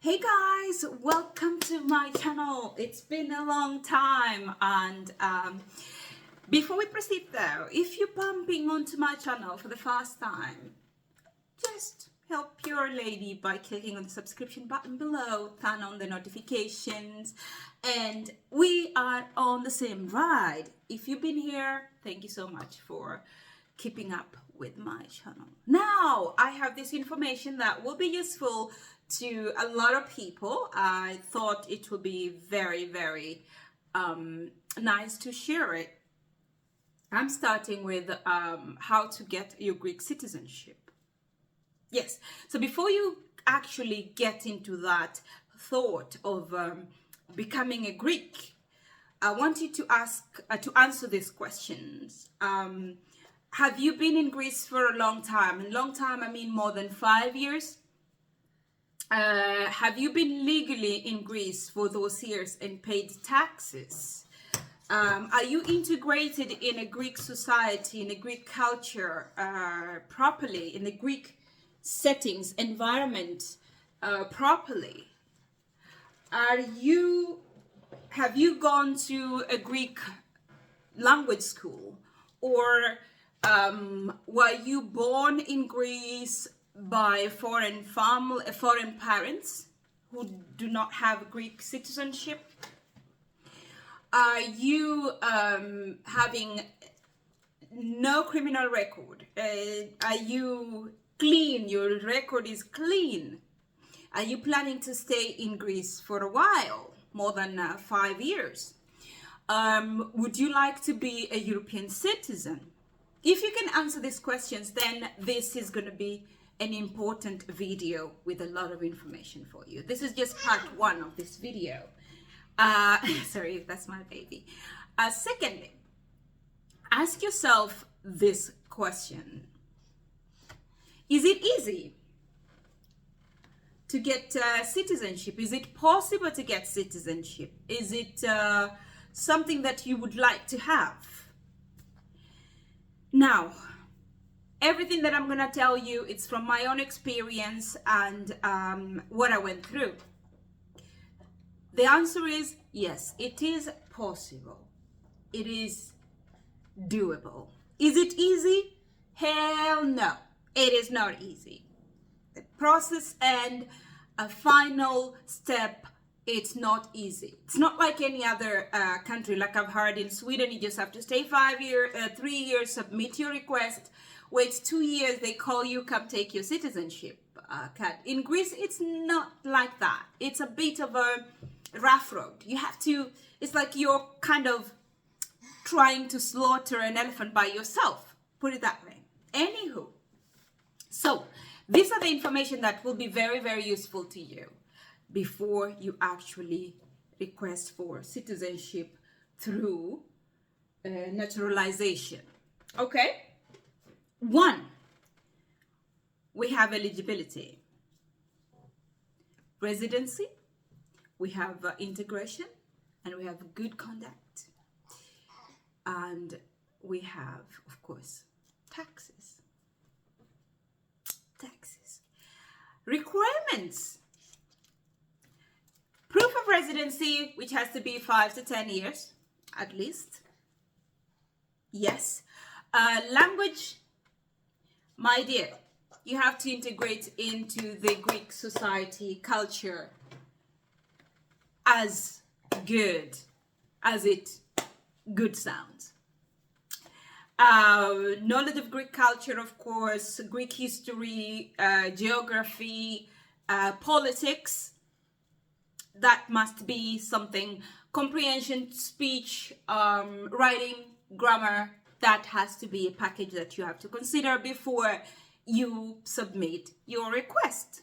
Hey guys, welcome to my channel. It's been a long time, and before we proceed though, if you're bumping onto my channel for the first time, just help your lady by clicking on the subscription button below, turn on the notifications, and we are on the same ride. If you've been here, thank you so much for keeping up with my channel. Now I have this information that will be useful to a lot of people. I thought it would be very nice to share it. I'm starting with how to get your Greek citizenship. Yes, so before you actually get into that thought of becoming a Greek, I want you to answer these questions. Have you been in Greece for a long time? And long time, I mean more than 5 years. Have you been legally in Greece for those years and paid taxes? Are you integrated in a Greek society, in a Greek culture properly, in the Greek settings, environment properly? Have you gone to a Greek language school? Or were you born in Greece by foreign parents who do not have Greek citizenship? Are you having no criminal record? Are you clean? Your record is clean. Are you planning to stay in Greece for a while, more than 5 years? Would you like to be a European citizen? If you can answer these questions, then this is going to be an important video with a lot of information for you. This is just part 1 of this video. Sorry, that's my baby. Secondly, ask yourself this question. Is it easy to get citizenship? Is it possible to get citizenship? Is it something that you would like to have? Now, everything that I'm going to tell you, it's from my own experience and what I went through. The answer is yes, it is possible. It is doable. Is it easy? Hell no, it is not easy. The process and a final step, it's not easy. It's not like any other country, like I've heard in Sweden, you just have to stay 3 years, submit your request, wait 2 years, they call you, come take your citizenship card. In Greece, it's not like that. It's a bit of a rough road. You have to, it's like you're kind of trying to slaughter an elephant by yourself, put it that way. Anywho, so these are the information that will be very useful to you before you actually request for citizenship through naturalization. Okay? 1, we have eligibility. Residency, we have integration, and we have good conduct. And we have, of course, taxes. Requirements. Proof of residency, which has to be 5 to 10 years, at least. Yes. Language, my dear, you have to integrate into the Greek society culture as good as it good sounds. Knowledge of Greek culture, of course, Greek history, geography, politics, that must be something. Comprehension, speech, writing, grammar, that has to be a package that you have to consider before you submit your request.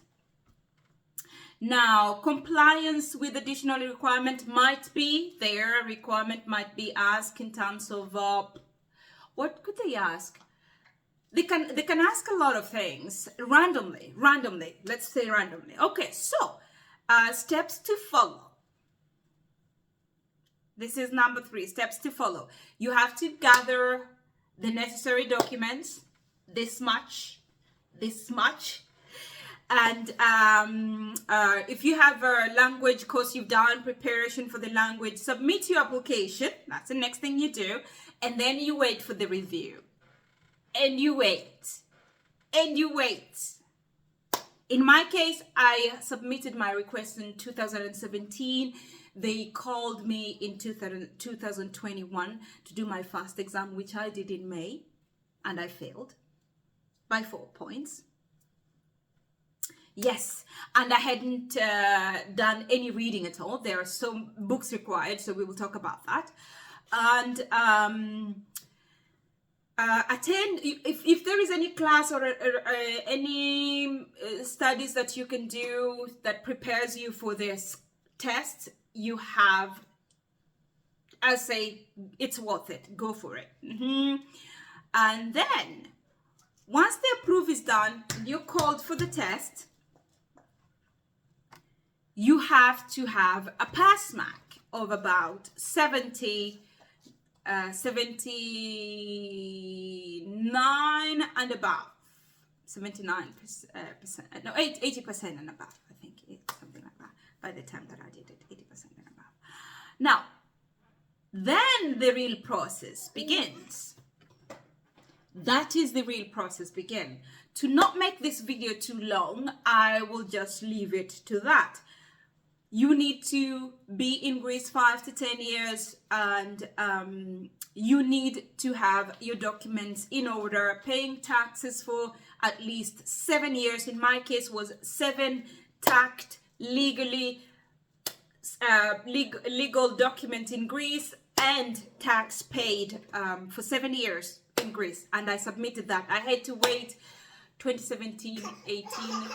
Now, compliance with additional requirement might be there. Requirement might be asked in terms of what could they ask? They can ask a lot of things randomly. Let's say randomly. Okay, so steps to follow. This is number 3. Steps to follow. You have to gather the necessary documents. This much. And if you have a language course you've done, preparation for the language, submit your application. That's the next thing you do. And then you wait for the review. And you wait. And you wait. In my case, I submitted my request in 2017. They called me in 2021 to do my first exam, which I did in May. And I failed by 4 points. Yes, and I hadn't done any reading at all. There are some books required, so we will talk about that. And attend, if there is any class or any studies that you can do that prepares you for this test, you have, I say, it's worth it. Go for it. And then, once the approve is done, you're called for the test. You have to have a pass mark of about 79 and above. 79%, no, 80% and above. I think it's something like that. By the time that I did it, 80% and above. Now, then the real process begins. That is the real process begin. To not make this video too long, I will just leave it to that. You need to be in Greece 5 to 10 years, and you need to have your documents in order, paying taxes for at least 7 years. In my case, was 7 taxed legally, legal documents in Greece, and tax paid for 7 years in Greece. And I submitted that. I had to wait 2017, 18,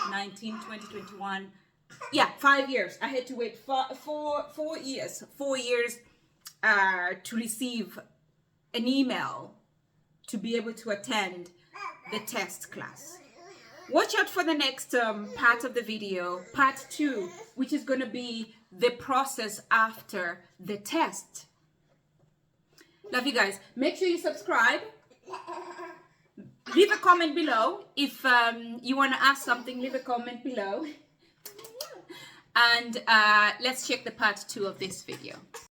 19, 2021. Yeah, 5 years. I had to wait 4 years to receive an email to be able to attend the test class. Watch out for the next part of the video, part 2, which is going to be the process after the test. Love you guys. Make sure you subscribe. Leave a comment below. If you want to ask something, leave a comment below. And let's check the part 2 of this video.